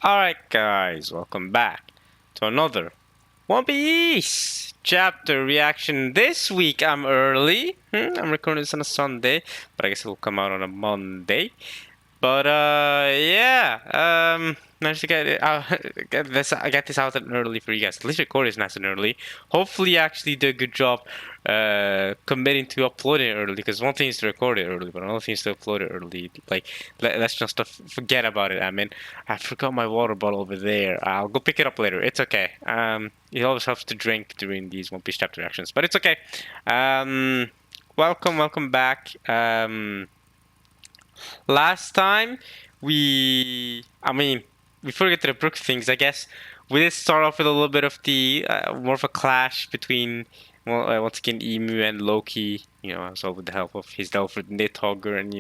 Alright guys, welcome back to another One Piece chapter reaction. This week I'm early. I'm recording this on a Sunday, but I guess it'll come out on a Monday. But managed to get it out, I got this out early for you guys. At least record is nice and early. Hopefully, I actually did a good job committing to uploading it early. Because one thing is to record it early, but another thing is to upload it early. Like let's just forget about it. I mean, I forgot my water bottle over there. I'll go pick it up later. It's okay. It always helps to drink during these One Piece chapter reactions, but it's okay. Welcome back. Last time before we get to the Brook things, I guess we did start off with a little bit of the more of a clash between, once again, Emu and Loki. So with the help of his Delford Nidhogger and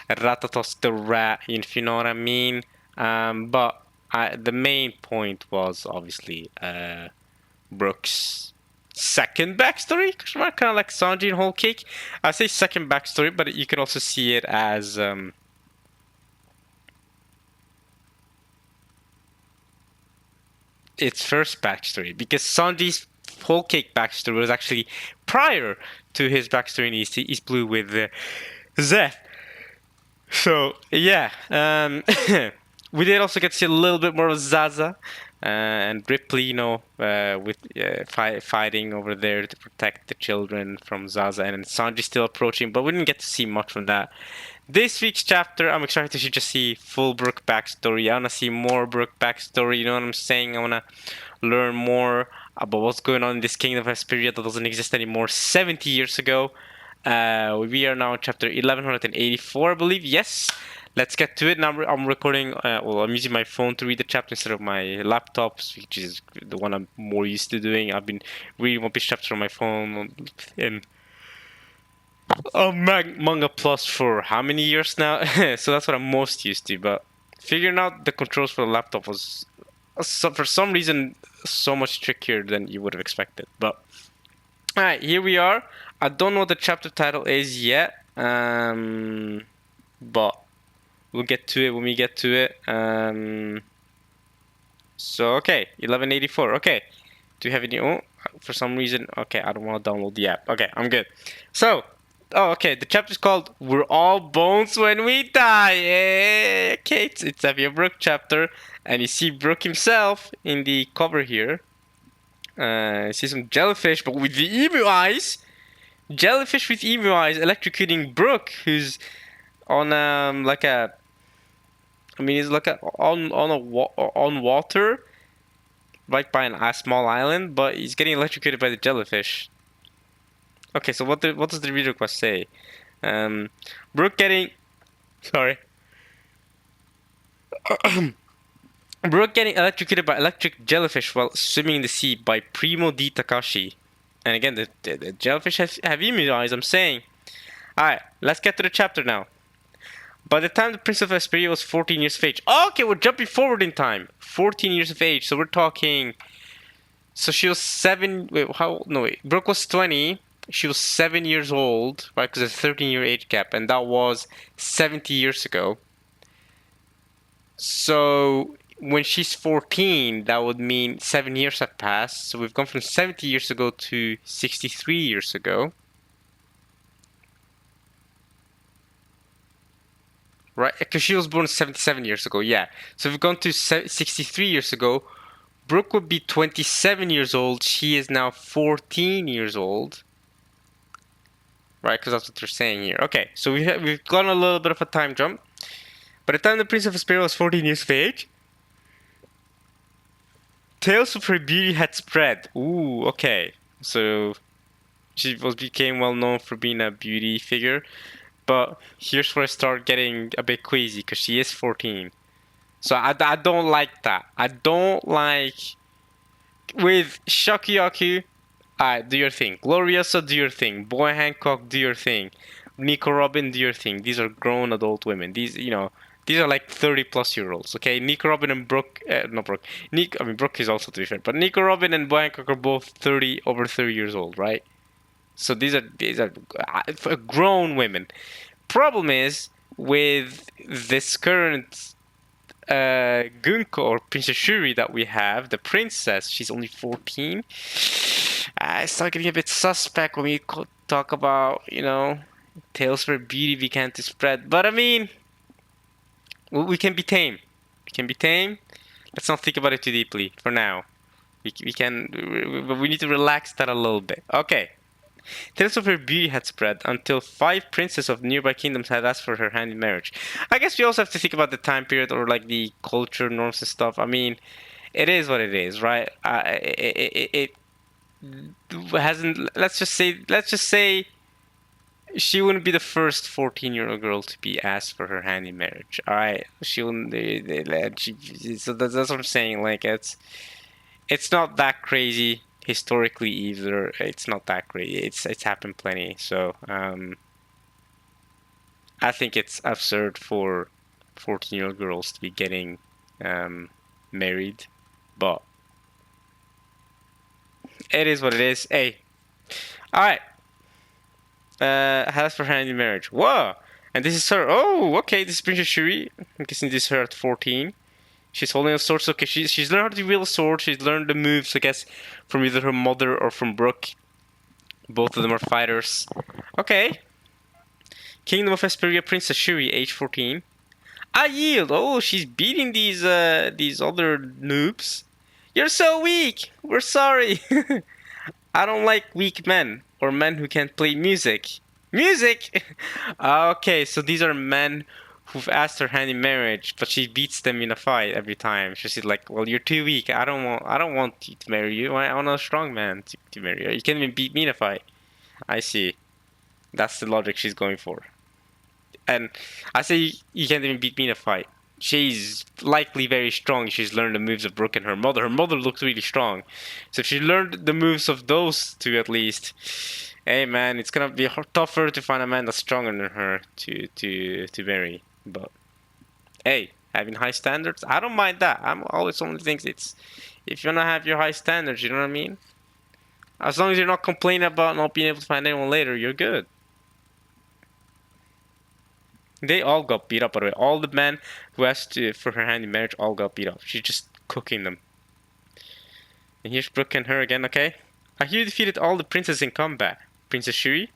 Ratatos the Rat, if you know what I mean. But the main point was obviously Brook's second backstory, kind of like Sanji and Whole Cake. I say second backstory, but you can also see it as its first backstory, because Sanji's Whole Cake backstory was actually prior to his backstory in East Blue with Zeth. So yeah, we did also get to see a little bit more of Zaza and Ripley, with fighting over there to protect the children from Zaza, and then Sanji still approaching, but we didn't get to see much from that. This week's chapter, I'm excited to just see full Brook backstory. I want to see more Brook backstory, you know what I'm saying? I want to learn more about what's going on in this Kingdom of Hesperia that doesn't exist anymore 70 years ago. We are now in chapter 1184, I believe. Yes. Let's get to it. Now I'm recording, I'm using my phone to read the chapter instead of my laptop, which is the one I'm more used to doing. I've been reading One Piece chapters on my phone in Manga Plus for how many years now? So that's what I'm most used to, but figuring out the controls for the laptop was, for some reason, so much trickier than you would have expected. But, alright, here we are. I don't know what the chapter title is yet, but we'll get to it when we get to it. So, okay, 1184. Okay. Do you have any... Oh, for some reason... Okay, I don't want to download the app. Okay, I'm good. So, okay, the chapter's called We're All Bones When We Die. Okay, it's a Brook chapter. And you see Brook himself in the cover here. You see some jellyfish, but with the emu eyes. Jellyfish with emu eyes electrocuting Brook, who's on like a... he's like on water, right by a small island, but he's getting electrocuted by the jellyfish. Okay, so what does the read request say? Brook getting... Sorry. Brook getting electrocuted by electric jellyfish while swimming in the sea by Primo D. Takashi. And again, the jellyfish have emu eyes, I'm saying. Alright, let's get to the chapter now. By the time the Prince of Hesperia was 14 years of age. Okay, we're jumping forward in time. 14 years of age. So we're talking... So she was 7... Wait, how... No, wait. Brooke was 20. She was 7 years old, right? Because there's a 13-year age gap. And that was 70 years ago. So when she's 14, that would mean 7 years have passed. So we've gone from 70 years ago to 63 years ago. Right, because she was born 77 years ago, yeah. So we've gone to 63 years ago. Brooke would be 27 years old. She is now 14 years old. Right, because that's what they're saying here. Okay, so we've gone a little bit of a time jump. By the time the Prince of Hesperia was 14 years of age, tales of her beauty had spread. Ooh, okay. So she became well known for being a beauty figure. But here's where I start getting a bit queasy, because she is 14. So I don't like that. I don't like... With Shakuyaku, do your thing. Gloriosa, do your thing. Boy Hancock, do your thing. Nico Robin, do your thing. These are grown adult women. These are like 30-plus-year-olds, okay? Nico Robin and Brooke... not Brooke. Brooke is also different. But Nico Robin and Boy Hancock are both over 30 years old, right? So these are grown women. Problem is, with this current Gunko or Princess Shuri that we have, the princess, she's only 14. I start getting a bit suspect when we talk about, tales for beauty began to spread. But I mean, we can be tame. We can be tame. Let's not think about it too deeply for now. We need to relax that a little bit. Okay. Tales of her beauty had spread until 5 princes of nearby kingdoms had asked for her hand in marriage. I guess we also have to think about the time period or like the culture norms and stuff. I mean, it is what it is, right? It hasn't. Let's just say she wouldn't be the first 14-year-old girl to be asked for her hand in marriage. All right, she wouldn't. So that's what I'm saying. Like it's not that crazy historically either. It's not that crazy. It's happened plenty. So I think it's absurd for 14-year-old girls to be getting married, but it is what it is. Hey, all right. Has for hand in marriage. Whoa! And this is her. Oh, okay. This is Princess Shuri. I'm guessing this is her at 14. She's holding a sword. So, okay, she's learned how to wield a sword. She's learned the moves, I guess, from either her mother or from Brooke. Both of them are fighters. Okay. Kingdom of Hesperia, Princess Shuri, age 14. I yield. Oh, she's beating these other noobs. You're so weak. We're sorry. I don't like weak men or men who can't play music. Music. Okay, so these are men who've asked her hand in marriage, but she beats them in a fight every time. She's like, "Well, you're too weak. I don't want you to marry you. I want a strong man to marry you. You can't even beat me in a fight." I see. That's the logic she's going for. And I say you can't even beat me in a fight. She's likely very strong. She's learned the moves of Brooke and her mother. Her mother looks really strong. So if she learned the moves of those two at least, hey man, it's gonna be tougher to find a man that's stronger than her to marry. But hey, having high standards, I don't mind that. I'm always only thinks it's if you wanna have your high standards, you know what I mean? As long as you're not complaining about not being able to find anyone later, you're good. They all got beat up, by the way. All the men who asked for her hand in marriage all got beat up. She's just cooking them. And here's Brooke and her again, okay? I hear you defeated all the princes in combat. Princess Shuri?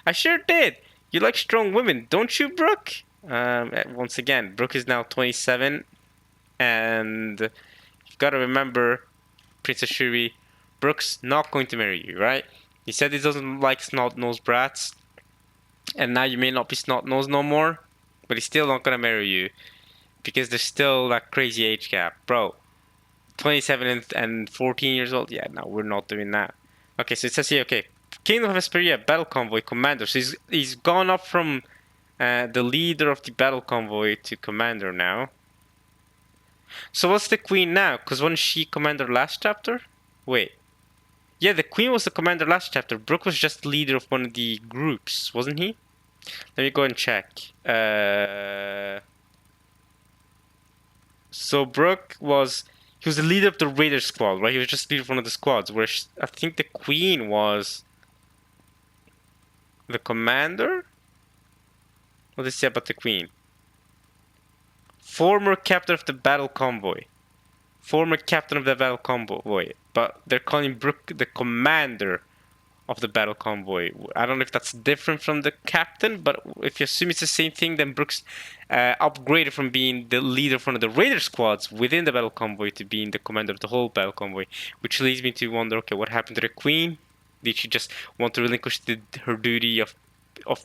I sure did! You like strong women, don't you, Brooke? Once again, Brooke is now 27. And you've got to remember, Princess Shuri, Brooke's not going to marry you, right? He said he doesn't like snot-nosed brats. And now you may not be snot-nosed no more. But he's still not gonna marry you because there's still that crazy age gap, bro. 27 and 14 years old. Yeah, no, we're not doing that. Okay, so it says here, okay, Kingdom of Hesperia battle convoy commander. So he's gone up from the leader of the battle convoy to commander now. So what's the queen now? Because wasn't she commander last chapter? Wait. Yeah, the queen was the commander last chapter. Brooke was just leader of one of the groups, wasn't he? Let me go and check. So Brooke he was the leader of the Raider squad, right? He was just leader of one of the squads, where I think the Queen was the commander? What does it say about the Queen? Former captain of the battle convoy. Former captain of the battle convoy. But they're calling Brooke the commander of the battle convoy. I don't know if that's different from the captain, but if you assume it's the same thing, then Brooks upgraded from being the leader of one of the raider squads within the battle convoy to being the commander of the whole battle convoy, which leads me to wonder, okay, what happened to the queen? Did she just want to relinquish her duty of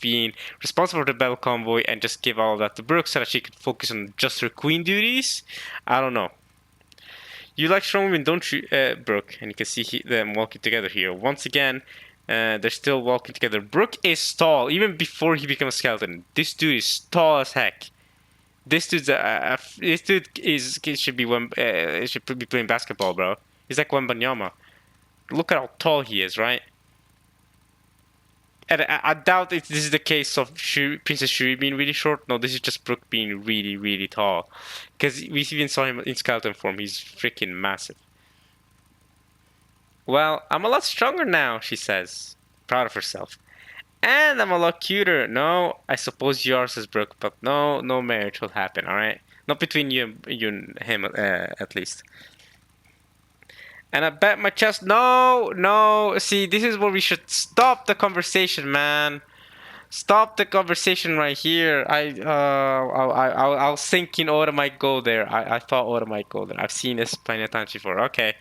being responsible for the battle convoy and just give all of that to Brooke so that she could focus on just her queen duties? I don't know. You like strong women, don't you, Brooke? And you can see them walking together here. Once again, they're still walking together. Brooke is tall, even before he becomes a skeleton. This dude is tall as heck. This dude should be playing basketball, bro. He's like Wembanyama. Look at how tall he is, right? And I doubt if this is the case of Princess Shuri being really short. No, this is just Brooke being really, really tall. Because we even saw him in skeleton form. He's freaking massive. Well, I'm a lot stronger now, she says. Proud of herself. And I'm a lot cuter. No, I suppose you are, says Brooke. But no marriage will happen, alright? Not between you and him, at least. And I bet my chest. No, no. See, this is where we should stop the conversation, man. Stop the conversation right here. I was thinking Oda might go there. I thought Oda might go there. I've seen this plenty of times before. Okay,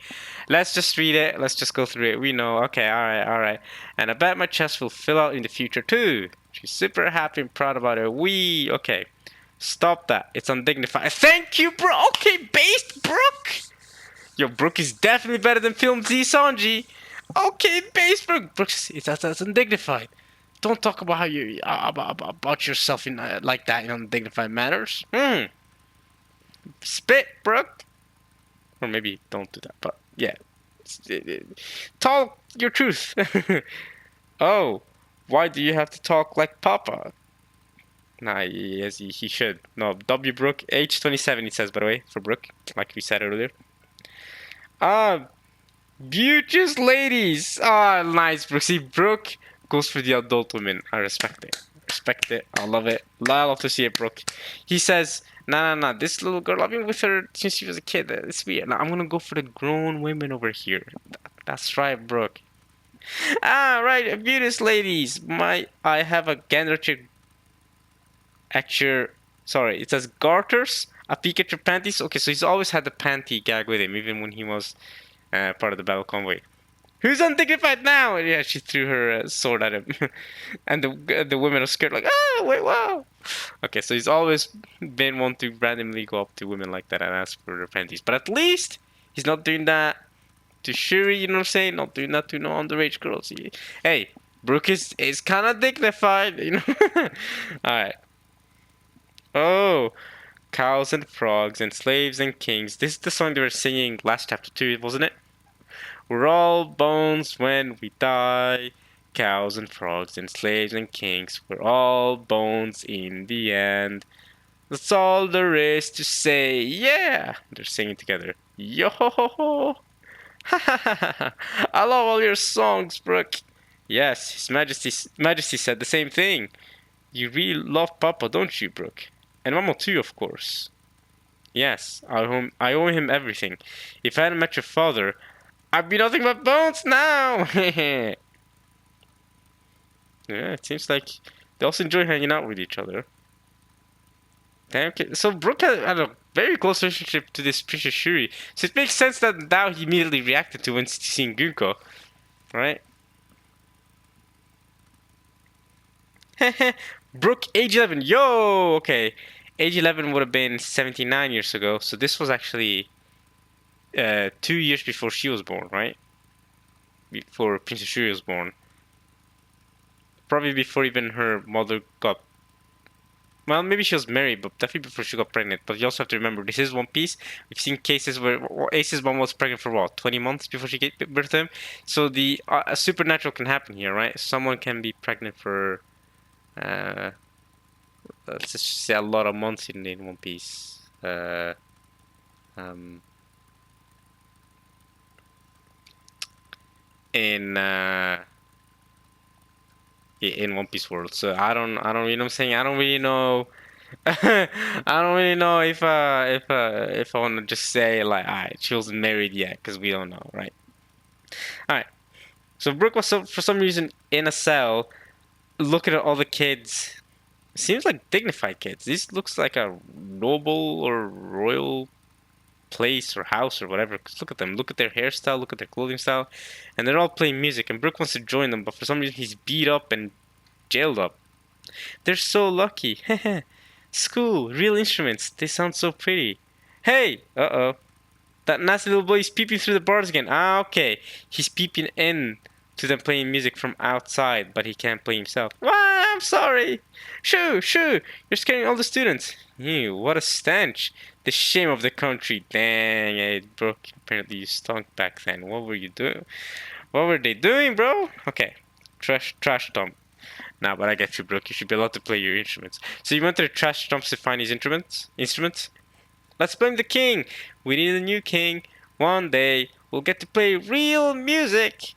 let's just read it. Let's just go through it. We know. Okay, all right, all right. And I bet my chest will fill out in the future too. She's super happy and proud about it. Okay. Stop that. It's undignified. Thank you, bro. Okay, based Brooke. Yo, Brooke is definitely better than Film Z Sanji. Okay, based Brooke. Brooke's that's undignified. Don't talk about how you about yourself in like that in undignified manners. Spit, Brooke. Or maybe don't do that. But yeah, talk your truth. Oh, why do you have to talk like Papa? Nah, yes, he should. No, W Brooke, age 27. It says, by the way, for Brooke, like we said earlier. Ah, beauteous ladies. Ah, nice, Brooke. See, Brooke goes for the adult women. I respect it. Respect it. I love it. I love to see it, Brooke. He says, nah. This little girl, I've been with her since she was a kid. It's weird. Now I'm gonna go for the grown women over here. That's right, Brooke. Ah, right, beauteous ladies. I have a gander chick. Actually, sorry, it says garters. A peek at your panties. Okay, so he's always had the panty gag with him, even when he was part of the battle convoy. Who's undignified now? And yeah, she threw her sword at him, and the women are scared, like, ah, wait, wow. Okay, so he's always been one to randomly go up to women like that and ask for their panties. But at least he's not doing that to Shuri. You know what I'm saying? Not doing that to no underage girls. Hey, Brooke is kind of dignified, you know. All right. Oh, cows and frogs and slaves and kings. This is the song they were singing last chapter 2, wasn't it? We're all bones when we die. Cows and frogs and slaves and kings. We're all bones in the end. That's all there is to say. Yeah! They're singing together. Yo ho ho ho! Ha ha ha ha! I love all your songs, Brooke. Yes, His Majesty said the same thing. You really love Papa, don't you, Brooke? And Mama too, of course. Yes, I owe him everything. If I hadn't met your father, I'd be nothing but bones now! Yeah, it seems like they also enjoy hanging out with each other. Damn, okay. So Brooke had a very close relationship to this Princess Shuri. So it makes sense that now he immediately reacted to when seeing Gunko. Right? Brooke, age 11. Yo! Okay. Age 11 would have been 79 years ago. So this was actually 2 years before she was born, right? Before Princess Shuri was born. Probably before even her mother got... Well, maybe she was married, but definitely before she got pregnant. But you also have to remember, this is One Piece. We've seen cases where Ace's mom was pregnant for what, 20 months before she gave birth to him? So the supernatural can happen here, right? Someone can be pregnant for... let's just say a lot of months in One Piece. In One Piece world. So I don't, you know what I'm saying? I don't really know. I don't really know if I want to just say like, alright, she wasn't married yet, because we don't know, right? Alright. So Brooke was for some reason in a cell, looking at all the kids. Seems like dignified kids. This looks like a noble or royal place or house or whatever. Cause look at them. Look at their hairstyle. Look at their clothing style. And they're all playing music. And Brooke wants to join them, but for some reason he's beat up and jailed up. They're so lucky. School. Real instruments. They sound so pretty. Hey! Uh-oh. That nasty little boy is peeping through the bars again. Ah, okay. He's peeping in to them playing music from outside, but he can't play himself. Ah, I'm sorry. Shoo, you're scaring all the students. Ew, what a stench. The shame of the country. Dang it, Brooke. Apparently you stunk back then. What were you doing? What were they doing, bro? Okay. Trash dump. Nah, but I get you, Brooke. You should be allowed to play your instruments. So you went to the trash dumps to find his instruments? Let's blame the king. We need a new king. One day, we'll get to play real music.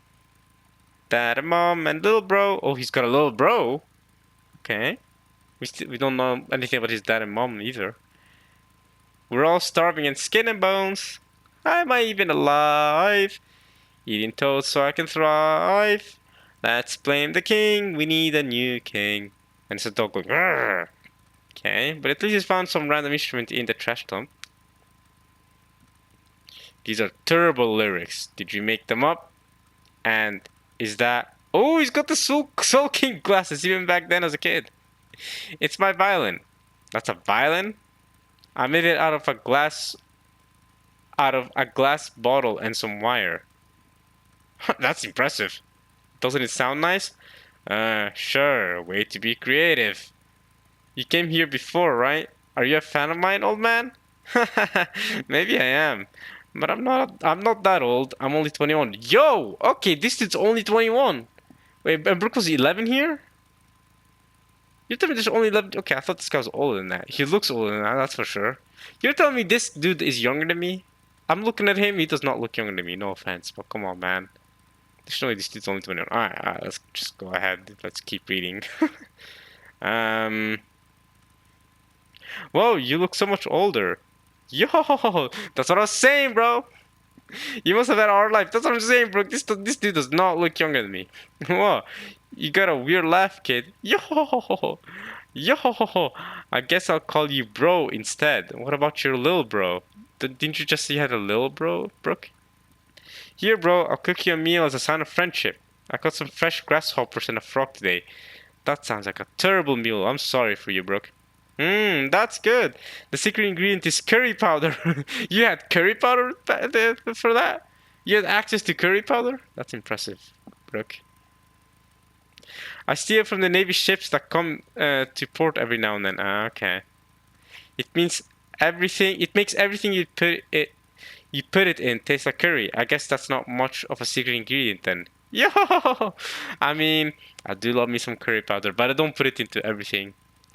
Dad and mom and little bro. Oh, he's got a little bro. Okay. We don't know anything about his dad and mom either. We're all starving in skin and bones. Am I even alive? Eating toast so I can thrive. Let's blame the king. We need a new king. And it's a dog going, "Grrr." Okay, but at least he's found some random instrument in the trash dump. These are terrible lyrics. Did you make them up? And is that... Oh, he's got the Soul King glasses even back then as a kid. It's my violin. That's a violin? I made it out of a glass bottle and some wire. That's impressive. Doesn't it sound nice? Sure. Way to be creative. You came here before, right? Are you a fan of mine, old man? Maybe I am. But I'm not that old. I'm only 21. Yo! Okay, this dude's only 21. Wait, and Brooke was 11 here? You're telling me there's only 11? Okay, I thought this guy was older than that. He looks older than that, that's for sure. You're telling me this dude is younger than me? I'm looking at him, he does not look younger than me. No offense, but come on, man. Surely this dude's only 21. Alright, let's just go ahead. Let's keep reading. Whoa, you look so much older. Yo, that's what I was saying, bro. You must have had a hard life. That's what I'm saying, bro. This dude does not look younger than me. Whoa, you got a weird laugh, kid. Yo, yo. I guess I'll call you bro instead. What about your little bro? Didn't you just say you had a little bro, Brooke? Here, bro. I'll cook you a meal as a sign of friendship. I caught some fresh grasshoppers and a frog today. That sounds like a terrible meal. I'm sorry for you, Brooke. That's good. The secret ingredient is curry powder. You had curry powder for that? You had access to curry powder? That's impressive, Brooke. I steal from the Navy ships that come to port every now and then. Okay. It means everything. It makes everything you put it in taste like curry. I guess that's not much of a secret ingredient then. Yo! I mean, I do love me some curry powder, but I don't put it into everything.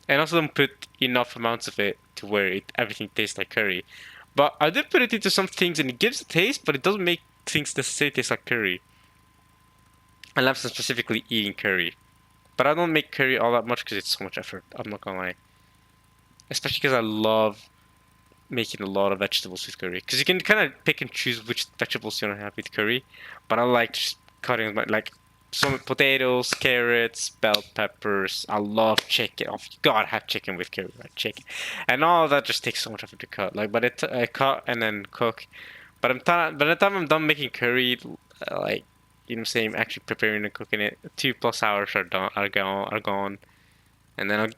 And also don't put enough amounts of it to where everything tastes like curry. But I did put it into some things and it gives a taste, but it doesn't make things necessarily taste like curry. I love specifically eating curry. But I don't make curry all that much because it's so much effort. I'm not gonna lie. Especially because I love making a lot of vegetables with curry. Because you can kind of pick and choose which vegetables you want to have with curry. But I like just cutting like some potatoes, carrots, bell peppers. I love chicken. Oh, you gotta have chicken with curry, right? Chicken, and all of that just takes so much effort to cut. Like, but I cut and then cook. But by the time I'm done making curry, like you know, what I'm saying, actually preparing and cooking it, 2+ hours are gone. And then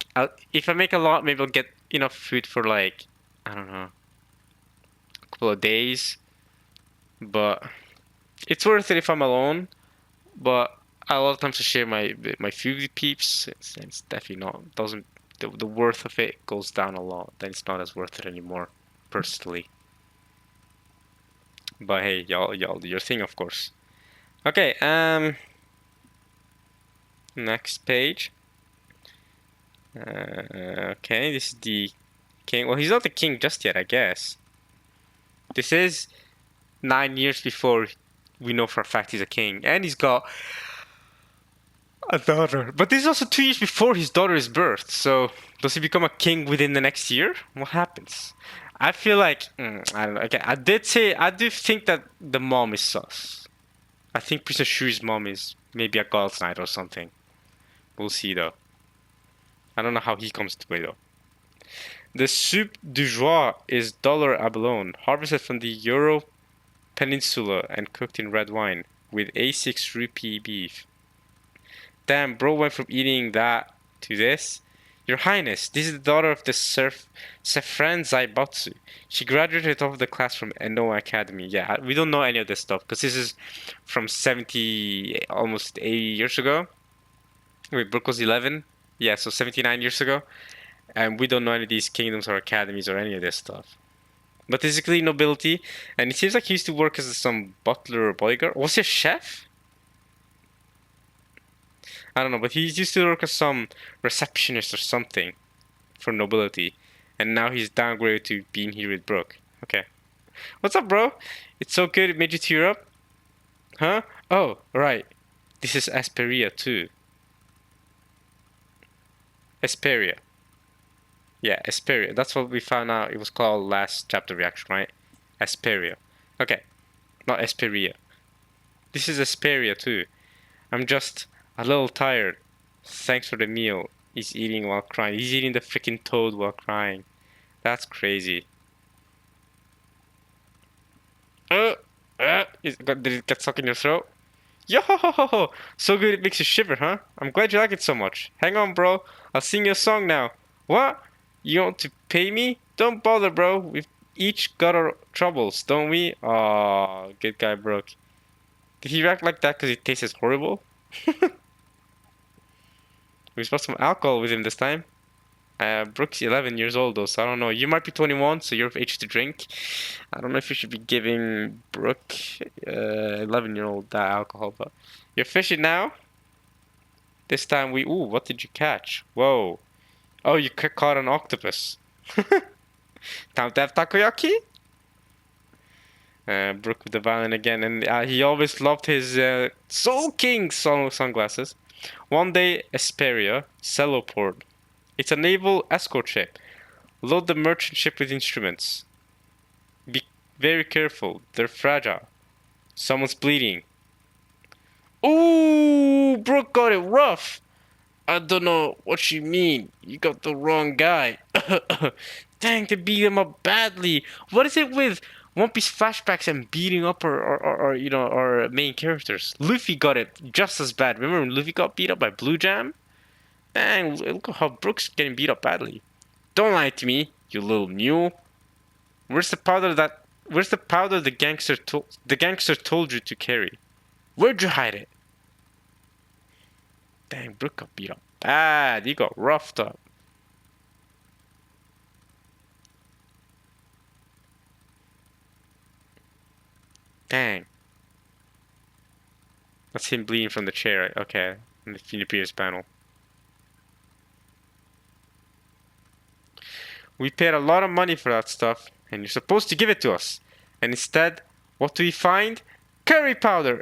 if I make a lot, maybe I'll get enough food for like I don't know, a couple of days. But it's worth it if I'm alone. But a lot of times I share my food with peeps. It's definitely not doesn't the worth of it goes down a lot. Then it's not as worth it anymore, personally. But hey, y'all do your thing, of course. Okay, next page. Okay, this is the king. Well, he's not the king just yet, I guess. This is 9 years before we know for a fact he's a king, and he's got a daughter. But this is also 2 years before his daughter is birthed. So does he become a king within the next year? What happens? I feel like I don't know. Okay, I do think that the mom is sus. I think Princess Shui's mom is maybe a God's Knight or something. We'll see though. I don't know how he comes to play though. The soup du joie is dollar abalone, harvested from the Euro Peninsula and cooked in red wine with A6 rupee beef. Damn, bro went from eating that to this. Your Highness, this is the daughter of the Sefran Zaibotsu. She graduated top of the class from Eno Academy. Yeah, we don't know any of this stuff because this is from 70, almost 80 years ago. Wait, Brooke was 11? Yeah, so 79 years ago. And we don't know any of these kingdoms or academies or any of this stuff. But physically nobility, and it seems like he used to work as some butler or bodyguard. Was he a chef? I don't know, but he used to work as some receptionist or something for nobility. And now he's downgraded to being here with Brooke. Okay. What's up, bro? It's so good it made you tear up? Huh? Oh, right. This is Asperia too. Asperia. Yeah, Asperia. That's what we found out it was called last chapter reaction, right? Asperia. Okay, not Asperia. This is Asperia too. I'm just a little tired. Thanks for the meal. He's eating while crying. He's eating the freaking toad while crying. That's crazy. Did it get stuck in your throat? Yo ho ho ho ho! So good it makes you shiver, huh? I'm glad you like it so much. Hang on, bro. I'll sing you a song now. What? You want to pay me? Don't bother, bro. We've each got our troubles, don't we? Aw, good guy Brooke. Did he react like that because it tastes horrible? We spilled some alcohol with him this time. Brooke's 11 years old though, so I don't know. You might be 21, so you're of age to drink. I don't know if you should be giving Brooke, 11-year-old that alcohol, but you're fishing now. This time ooh, what did you catch? Whoa. Oh, you caught an octopus. Time to have takoyaki? Brooke with the violin again, and he always loved his Soul King sunglasses. One day, Asperia, Celoport. It's a naval escort ship. Load the merchant ship with instruments. Be very careful, they're fragile. Someone's bleeding. Ooh, Brooke got it rough. I don't know what you mean. You got the wrong guy. Dang, they beat him up badly. What is it with One Piece flashbacks and beating up our main characters? Luffy got it just as bad. Remember when Luffy got beat up by Blue Jam? Dang, look at how Brooke's getting beat up badly. Don't lie to me, you little mule. Where's the powder the gangster told you to carry? Where'd you hide it? Dang, Brooke got beat up bad. You got roughed up. Dang. That's him bleeding from the chair. Okay, in the previous panel. We paid a lot of money for that stuff, and you're supposed to give it to us. And instead, what do we find? Curry powder!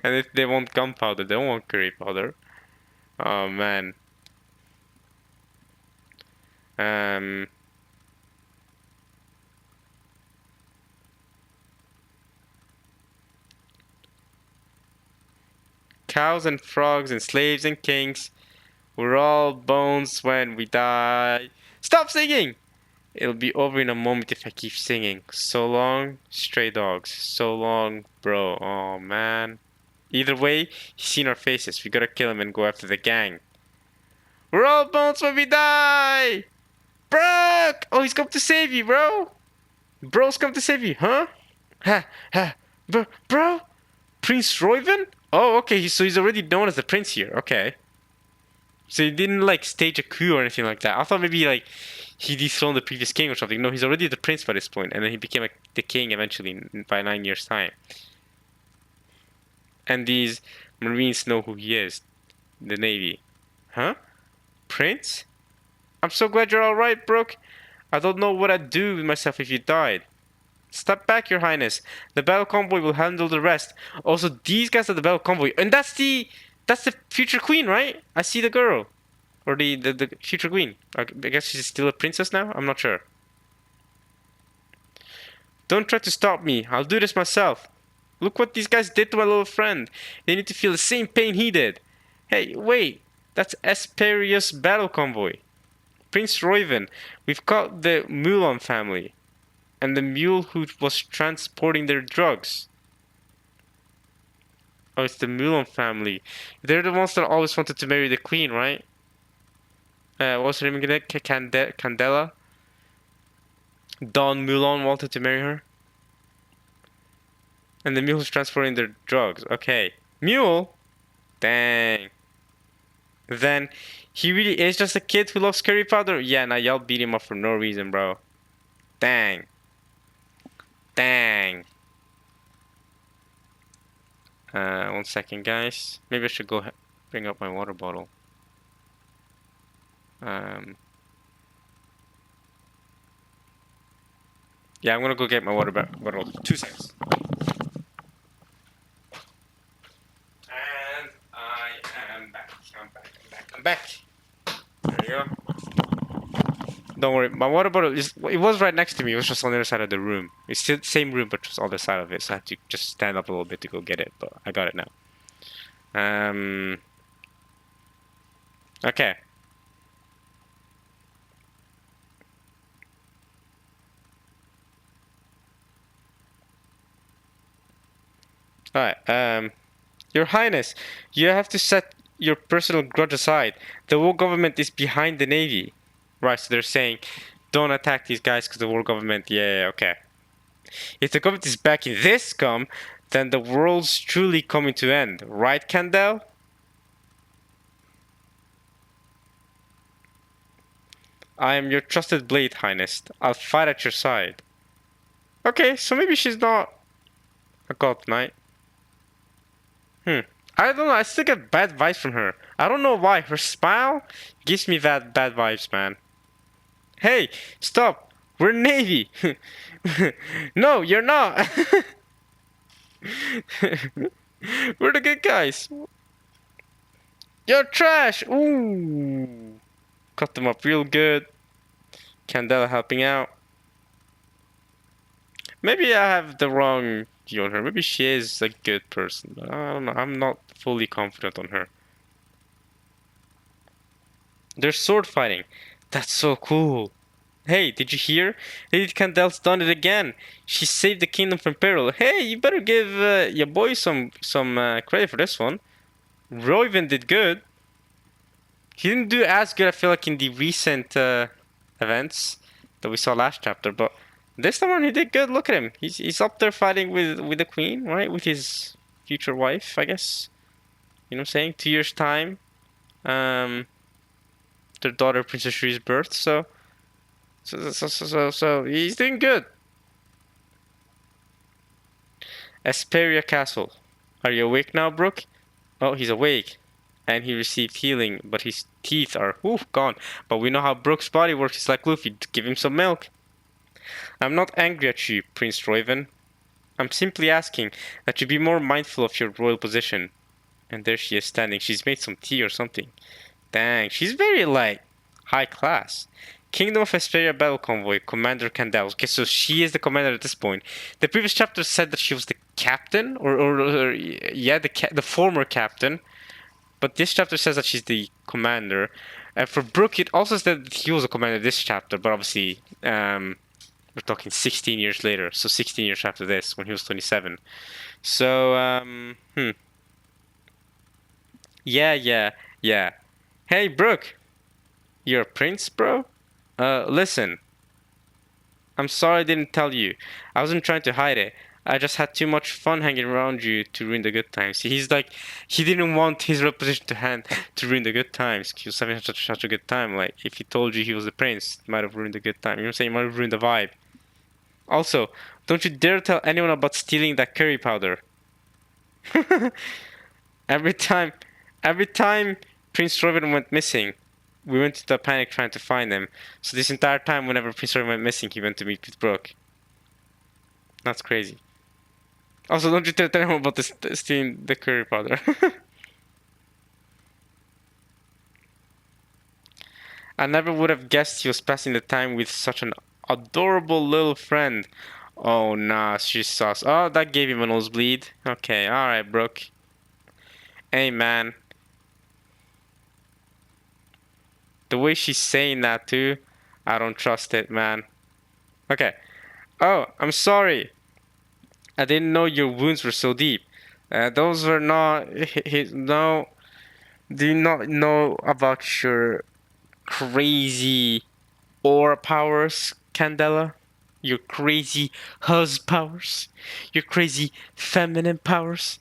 And if they want gunpowder, they don't want curry powder. Oh man. Cows and frogs and slaves and kings, we're all bones when we die. Stop singing! It'll be over in a moment if I keep singing. So long, stray dogs. So long, bro. Oh man. Either way, he's seen our faces. We gotta kill him and go after the gang. We're all bones when we die! Brooke! Oh, he's come to save you, bro! Bro's come to save you, huh? Ha, ha. Bro? Prince Reuven? Oh, okay, so he's already known as the prince here. Okay. So he didn't, like, stage a coup or anything like that. I thought maybe, like, he dethroned the previous king or something. No, he's already the prince by this point, and then he became the king eventually by 9 years' time. And these Marines know who he is. The Navy. Huh? Prince? I'm so glad you're alright, Brooke. I don't know what I'd do with myself if you died. Step back, your highness. The battle convoy will handle the rest. Also, these guys are the battle convoy. And that's the future queen, right? I see the girl. Or the future queen. I guess she's still a princess now? I'm not sure. Don't try to stop me. I'll do this myself. Look what these guys did to my little friend. They need to feel the same pain he did. Hey, wait. That's Asperia's battle convoy. Prince Reuven. We've caught the Mulan family. And the mule who was transporting their drugs. Oh, it's the Mulan family. They're the ones that always wanted to marry the queen, right? What's her name again? Candela? Don Mulan wanted to marry her. And the mule who's transporting their drugs. Okay. Mule? Dang. Then, he really is just a kid who loves curry powder? Yeah, now y'all beat him up for no reason, bro. Dang. Dang. 1 second, guys. Maybe I should go bring up my water bottle. Yeah, I'm gonna go get my water bottle. 2 seconds. And I am back. I'm back. There you Don't worry. My water bottle it was right next to me. It was just on the other side of the room. It's still the same room, but just on the other side of it. So I had to just stand up a little bit to go get it. But I got it now. Okay. Alright. Your Highness, you have to set your personal grudge aside. The world government is behind the Navy. Right, so they're saying, don't attack these guys because the world government, yeah, okay. If the government is backing this scum, then the world's truly coming to end. Right, Candel? I am your trusted blade, Highness. I'll fight at your side. Okay, so maybe she's not a god knight. I don't know, I still get bad vibes from her. I don't know why. Her smile gives me that bad vibes, man. Hey, stop! We're Navy! No, you're not! We're the good guys! You're trash! Ooh! Cut them up real good. Candela helping out. Maybe I have the wrong view on her. Maybe she is a good person, but I don't know. I'm not fully confident on her. They're sword fighting. That's so cool. Hey, did you hear? Lady Candel's done it again. She saved the kingdom from peril. Hey, you better give your boy some credit for this one. Reuven did good. He didn't do as good, I feel like, in the recent events that we saw last chapter, but this time around he did good. Look at him. He's up there fighting with the queen, right? With his future wife, I guess. You know what I'm saying? 2 years time. Their daughter Princess Shree's birth, so he's doing good. Asperia Castle. Are you awake now, Brooke? Oh, he's awake. And he received healing, but his teeth are gone. But we know how Brooke's body works. It's like Luffy. Give him some milk. I'm not angry at you, Prince Reuven. I'm simply asking that you be more mindful of your royal position. And there she is standing. She's made some tea or something. Dang, she's very, like, high class. Kingdom of Asperia Battle Convoy, Commander Candel. Okay, so she is the commander at this point. The previous chapter said that she was the captain, or yeah, the former captain. But this chapter says that she's the commander. And for Brook, it also said that he was a commander this chapter, but obviously, we're talking 16 years later. So 16 years after this, when he was 27. So, Yeah. Hey, Brook. You're a prince, bro? Listen. I'm sorry I didn't tell you. I wasn't trying to hide it. I just had too much fun hanging around you to ruin the good times. He's like, he didn't want his reputation to ruin the good times. He was having such a good time. Like, if he told you he was the prince, it might have ruined the good time. You know what I'm saying? It might have ruined the vibe. Also, don't you dare tell anyone about stealing that curry powder. Every time Prince Reuven went missing, we went into a panic trying to find him. So this entire time, whenever Prince Reuven went missing, he went to meet with Brooke. That's crazy. Also, don't you tell anyone about this stealing the curry powder. I never would have guessed he was passing the time with such an adorable little friend. Oh, nah, she's sus. Oh, that gave him a nosebleed. Okay, alright, Brooke. Hey, man. The way she's saying that, too, I don't trust it, man. Okay. Oh, I'm sorry. I didn't know your wounds were so deep. Those were not... No. Do you not know about your crazy aura powers, Candela? Your crazy huzz powers? Your crazy feminine powers?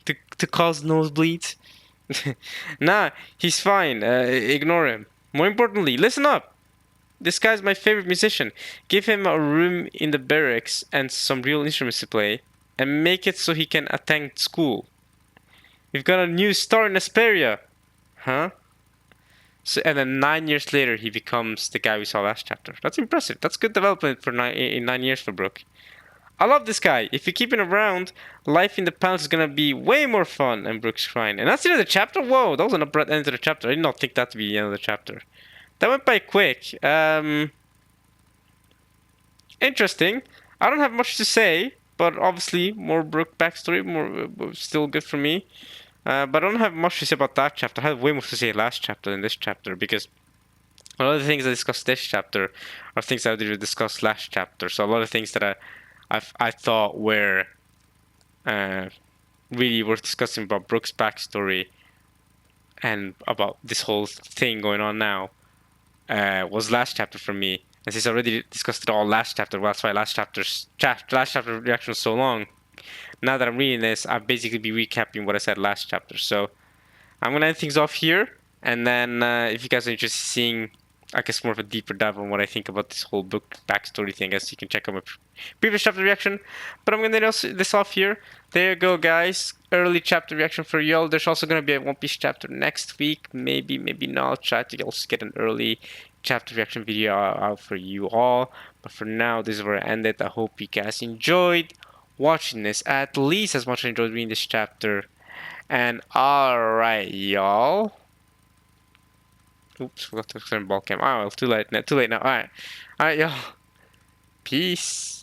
To cause nosebleeds? Nah, he's fine. Ignore him. More importantly, listen up. This guy's my favorite musician. Give him a room in the barracks and some real instruments to play, and make it so he can attend school. We've got a new star in Asperia. Huh? So, and then 9 years later, he becomes the guy we saw last chapter. That's impressive. That's good development for in 9 years for Brooke. I love this guy. If you keep him around, life in the palace is gonna be way more fun. And Brooke's crying. And that's the end of the chapter? Whoa, that was an abrupt end to the chapter. I did not think that to be the end of the chapter. that went by quick. Interesting. I don't have much to say, but obviously more Brooke backstory, more still good for me. But I don't have much to say about that chapter. I had way more to say last chapter than this chapter because a lot of the things I discussed this chapter are things I did discuss last chapter. So a lot of things that I thought were really worth discussing about Brooke's backstory and about this whole thing going on now was last chapter for me. And since I already discussed it all last chapter, well, that's why last chapter reaction was so long. Now that I'm reading this, I'll basically be recapping what I said last chapter. So I'm gonna end things off here, and then if you guys are interested in seeing, I guess, more of a deeper dive on what I think about this whole book backstory thing, I guess you can check out my previous chapter reaction. But I'm gonna end this off here. There you go, guys. Early chapter reaction for y'all. There's also gonna be a One Piece chapter next week. Maybe not. I'll try to also get an early chapter reaction video out for you all. But for now, this is where I ended. I hope you guys enjoyed watching this at least as much as I enjoyed reading this chapter. And alright, y'all. Oops, forgot to turn ball cam. Oh, well, too late now. Alright. Alright, y'all. Peace.